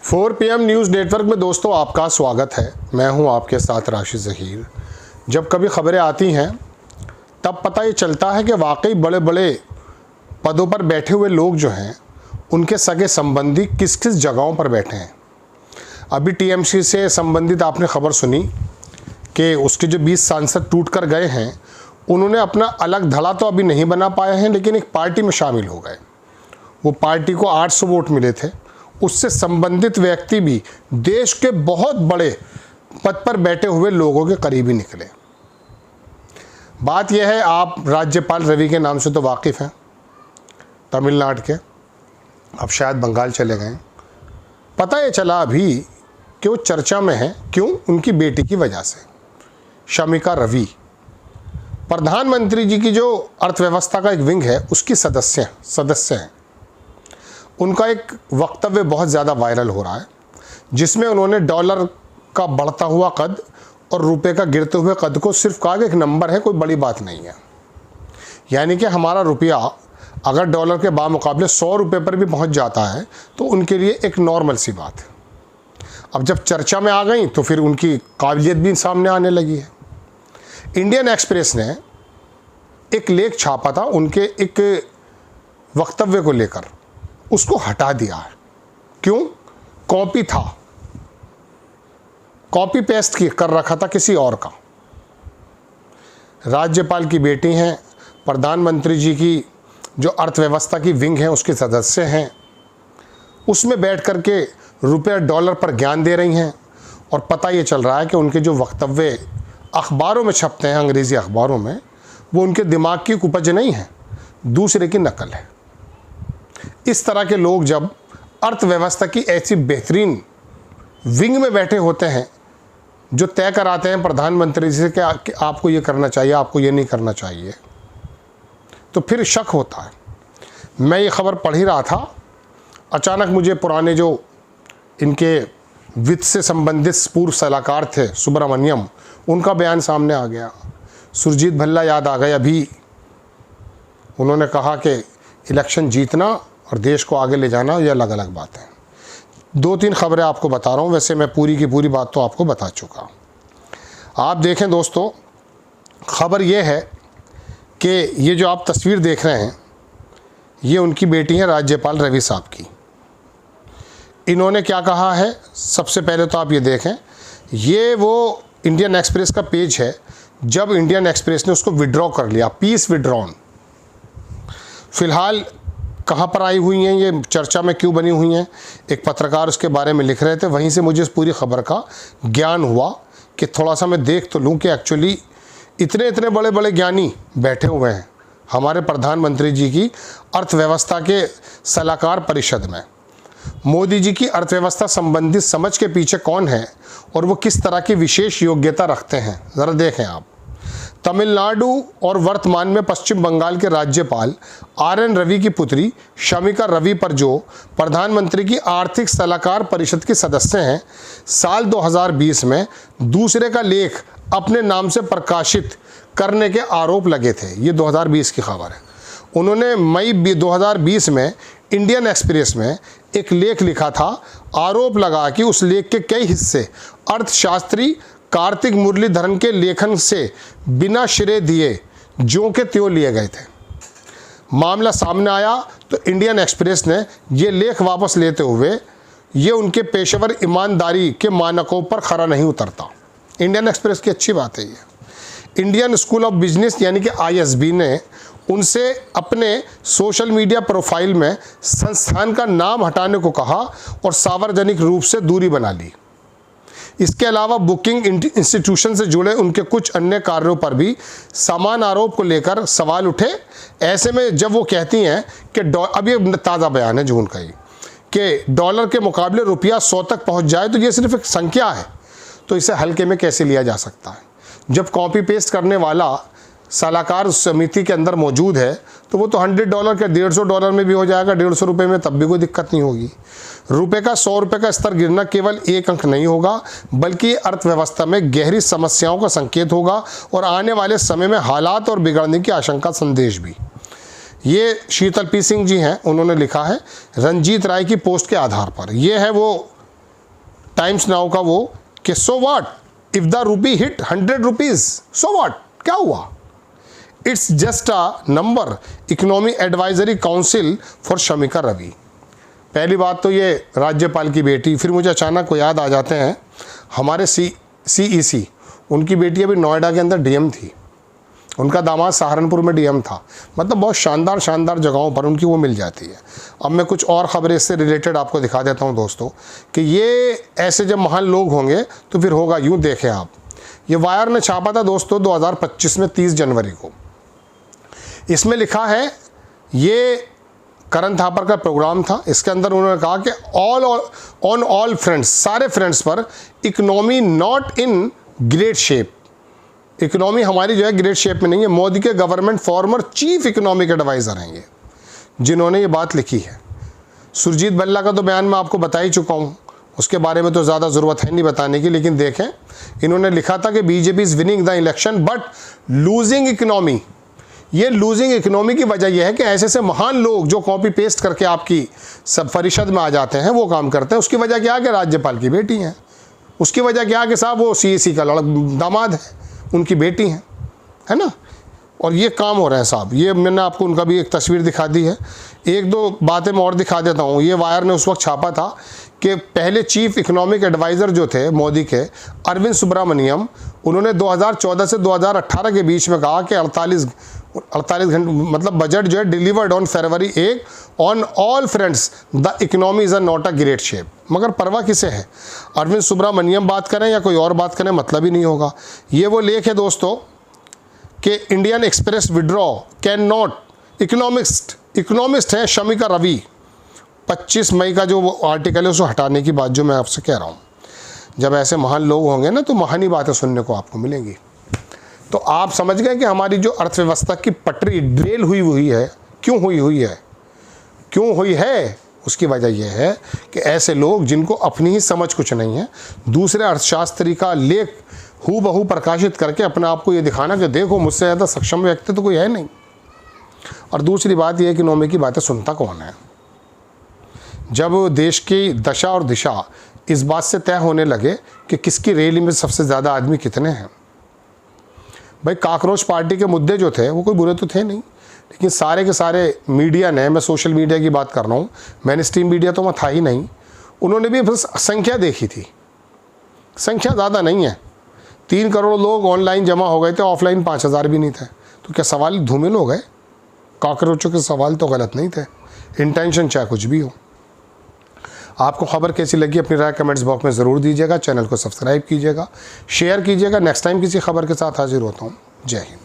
4 PM news network में दोस्तों आपका स्वागत है। मैं हूं आपके साथ राशिद ज़हीर। जब कभी खबरें आती हैं तब पता ये चलता है कि वाकई बड़े बड़े पदों पर बैठे हुए लोग जो हैं उनके सगे संबंधी किस किस जगहों पर बैठे हैं। अभी टीएमसी से संबंधित आपने खबर सुनी कि उसके जो 20 सांसद टूट कर गए हैं, उन्होंने अपना अलग धड़ा तो अभी नहीं बना पाए हैं, लेकिन एक पार्टी में शामिल हो गए। वो पार्टी को 800 वोट मिले थे। उससे संबंधित व्यक्ति भी देश के बहुत बड़े पद पर बैठे हुए लोगों के करीबी निकले। बात यह है, आप राज्यपाल रवि के नाम से तो वाकिफ़ हैं, तमिलनाडु के, अब शायद बंगाल चले गए। पता ये चला अभी कि वो चर्चा में है। क्यों? उनकी बेटी की वजह से। शमिका रवि प्रधानमंत्री जी की जो अर्थव्यवस्था का एक विंग है उसकी सदस्य हैं। उनका एक वक्तव्य बहुत ज़्यादा वायरल हो रहा है, जिसमें उन्होंने डॉलर का बढ़ता हुआ कद और रुपए का गिरते हुए कद को सिर्फ कहा कि एक नंबर है, कोई बड़ी बात नहीं है। यानी कि हमारा रुपया अगर डॉलर के बामुकाबले 100 रुपये पर भी पहुंच जाता है तो उनके लिए एक नॉर्मल सी बात है। अब जब चर्चा में आ गई तो फिर उनकी काबिलियत भी सामने आने लगी है। इंडियन एक्सप्रेस ने एक लेख छापा था उनके एक वक्तव्य को लेकर, उसको हटा दिया है। क्यों? कॉपी था, कॉपी पेस्ट कर रखा था किसी और का। राज्यपाल की बेटी हैं, प्रधानमंत्री जी की जो अर्थव्यवस्था की विंग है उसके सदस्य हैं, उसमें बैठ कर के रुपये डॉलर पर ज्ञान दे रही हैं। और पता ये चल रहा है कि उनके जो वक्तव्य अखबारों में छपते हैं, अंग्रेज़ी अखबारों में, वो उनके दिमाग की उपज नहीं है, दूसरे की नकल है। इस तरह के लोग जब अर्थव्यवस्था की ऐसी बेहतरीन विंग में बैठे होते हैं, जो तय कराते हैं प्रधानमंत्री जी से कि आपको ये करना चाहिए, आपको ये नहीं करना चाहिए, तो फिर शक होता है। मैं ये खबर पढ़ ही रहा था, अचानक मुझे पुराने जो इनके वित्त से संबंधित पूर्व सलाहकार थे सुब्रमण्यम, उनका बयान सामने आ गया। सुरजीत भल्ला याद आ गए। अभी उन्होंने कहा कि इलेक्शन जीतना और देश को आगे ले जाना ये अलग अलग बात है। 2-3 खबरें आपको बता रहा हूँ, वैसे मैं पूरी की पूरी बात तो आपको बता चुका। आप देखें दोस्तों, खबर ये है कि ये जो आप तस्वीर देख रहे हैं ये उनकी बेटी है राज्यपाल रवि साहब की। इन्होंने क्या कहा है, सबसे पहले तो आप ये देखें, ये वो इंडियन एक्सप्रेस का पेज है जब इंडियन एक्सप्रेस ने उसको विड्रॉ कर लिया, पीस विड्रॉन। फ़िलहाल कहाँ पर आई हुई हैं, ये चर्चा में क्यों बनी हुई हैं, एक पत्रकार उसके बारे में लिख रहे थे। वहीं से मुझे इस पूरी खबर का ज्ञान हुआ कि थोड़ा सा मैं देख तो लूँ कि एक्चुअली इतने बड़े बड़े ज्ञानी बैठे हुए हैं हमारे प्रधानमंत्री जी की अर्थव्यवस्था के सलाहकार परिषद में। मोदी जी की अर्थव्यवस्था संबंधित समझ के पीछे कौन है और वो किस तरह की विशेष योग्यता रखते हैं, ज़रा देखें आप। तमिलनाडु और वर्तमान में पश्चिम बंगाल के राज्यपाल RN रवि की पुत्री शमिका रवि पर जो प्रधानमंत्री की आर्थिक सलाहकार परिषद के सदस्य हैं, साल 2020 में दूसरे का लेख अपने नाम से प्रकाशित करने के आरोप लगे थे। ये 2020 की खबर है। उन्होंने मई 2020 में इंडियन एक्सप्रेस में एक लेख लिखा था। आरोप लगा कि उस लेख के कई हिस्से अर्थशास्त्री कार्तिक मुरलीधरन के लेखन से बिना श्रेय दिए ज्यों के त्यों लिए गए थे। मामला सामने आया तो इंडियन एक्सप्रेस ने ये लेख वापस लेते हुए ये उनके पेशेवर ईमानदारी के मानकों पर खरा नहीं उतरता। इंडियन एक्सप्रेस की अच्छी बात है ये। इंडियन स्कूल ऑफ बिजनेस यानी कि ISB ने उनसे अपने सोशल मीडिया प्रोफाइल में संस्थान का नाम हटाने को कहा और सार्वजनिक रूप से दूरी बना ली। इसके अलावा बुकिंग इंस्टीट्यूशन से जुड़े उनके कुछ अन्य कार्यों पर भी समान आरोप को लेकर सवाल उठे। ऐसे में जब वो कहती हैं कि अब ये ताज़ा बयान है जो उनका ही कि डॉलर के मुकाबले रुपया 100 तक पहुंच जाए तो ये सिर्फ एक संख्या है, तो इसे हल्के में कैसे लिया जा सकता है। जब कॉपी पेस्ट करने वाला सलाहकार समिति के अंदर मौजूद है तो वो तो $100 के $150 में भी हो जाएगा, 150 रुपये में, तब भी कोई दिक्कत नहीं होगी। रुपए का 100 रुपये का स्तर गिरना केवल एक अंक नहीं होगा, बल्कि अर्थव्यवस्था में गहरी समस्याओं का संकेत होगा और आने वाले समय में हालात और बिगड़ने की आशंका संदेश भी। ये शीतल पी सिंह जी हैं, उन्होंने लिखा है रंजीत राय की पोस्ट के आधार पर। ये है वो टाइम्स नाउ का वो कि so what if the rupee hit 100 rupees, so what, क्या हुआ, it's just a number, economy advisory council for Shamika Ravi. पहली बात तो ये राज्यपाल की बेटी, फिर मुझे अचानक को याद आ जाते हैं हमारे CEC, उनकी बेटी अभी नोएडा के अंदर DM थी, उनका दामाद सहारनपुर में DM था। मतलब बहुत शानदार शानदार जगहों पर उनकी वो मिल जाती है। अब मैं कुछ और ख़बरें इससे रिलेटेड आपको दिखा देता हूँ दोस्तों, कि ये ऐसे जब महान लोग होंगे तो फिर होगा यूँ। देखें आप, ये वायर ने छापा था दोस्तों 2025 में 30 जनवरी को। इसमें लिखा है, ये करण थापर का प्रोग्राम था, इसके अंदर उन्होंने कहा कि ऑन ऑल फ्रेंड्स, सारे फ्रेंड्स पर economy not in great shape, economy हमारी जो है ग्रेट शेप में नहीं है। मोदी के government former chief economic adviser हैं ये, जिन्होंने ये बात लिखी है। सुरजीत भल्ला का तो बयान मैं आपको बता ही चुका हूँ, उसके बारे में तो ज़्यादा ज़रूरत है नहीं बताने की। लेकिन देखें, इन्होंने लिखा था कि BJP is winning the election but losing economy. ये लूजिंग इकोनॉमी की वजह यह है कि ऐसे ऐसे महान लोग जो कॉपी पेस्ट करके आपकी सब परिषद में आ जाते हैं, वो काम करते हैं। उसकी वजह क्या है कि राज्यपाल की बेटी हैं, उसकी वजह क्या है कि साहब वो CEC का दामाद है, उनकी बेटी हैं, है ना। और ये काम हो रहे हैं साहब। ये मैंने आपको उनका भी एक तस्वीर दिखा दी है। एक दो बातें मैं और दिखा देता हूँ। ये वायर ने उस वक्त छापा था कि पहले चीफ इकोनॉमिक एडवाइज़र जो थे मोदी के, अरविंद सुब्रमण्यम, उन्होंने 2014 से 2018 के बीच में कहा कि 48 घंटे मतलब बजट जो है delivered on February 1 on all friends, the economy is not a great shape. मगर परवाह किसे है, अरविंद सुब्रमण्यम बात करें या कोई और बात करें, मतलब ही नहीं होगा। ये वो लेख है दोस्तों कि Indian express withdraw can not, economist है शमिका रवि, 25 मई का जो आर्टिकल है उसको हटाने की बात जो मैं आपसे कह रहा हूँ। जब ऐसे महान लोग होंगे ना तो महान ही बातें सुनने को आपको मिलेंगी। तो आप समझ गए कि हमारी जो अर्थव्यवस्था की पटरी ड्रेल हुई है, क्यों हुई है, उसकी वजह यह है कि ऐसे लोग जिनको अपनी ही समझ कुछ नहीं है, दूसरे अर्थशास्त्री का लेख हूबहू प्रकाशित करके अपने आप को ये दिखाना कि देखो मुझसे ज़्यादा सक्षम व्यक्ति तो कोई है नहीं। और दूसरी बात यह है कि इकोनॉमी की बातें सुनता कौन है। जब देश की दशा और दिशा इस बात से तय होने लगे कि किसकी रैली में सबसे ज़्यादा आदमी कितने हैं। भाई कॉकरोच पार्टी के मुद्दे जो थे वो कोई बुरे तो थे नहीं, लेकिन सारे के सारे मीडिया ने, मैं सोशल मीडिया की बात कर रहा हूँ, मैंने स्ट्रीम मीडिया तो वहाँ था ही नहीं, उन्होंने भी बस संख्या देखी थी। संख्या ज़्यादा नहीं है, 3 करोड़ लोग ऑनलाइन जमा हो गए थे, ऑफलाइन 5000 भी नहीं थे। तो क्या सवाल धूमिल हो गए? कॉकरोचों के सवाल तो गलत नहीं थे, इंटेंशन चाहे कुछ भी हो। आपको खबर कैसी लगी अपनी राय कमेंट्स बॉक्स में ज़रूर दीजिएगा। चैनल को सब्सक्राइब कीजिएगा, शेयर कीजिएगा। नेक्स्ट टाइम किसी खबर के साथ हाजिर होता हूँ। जय हिंद।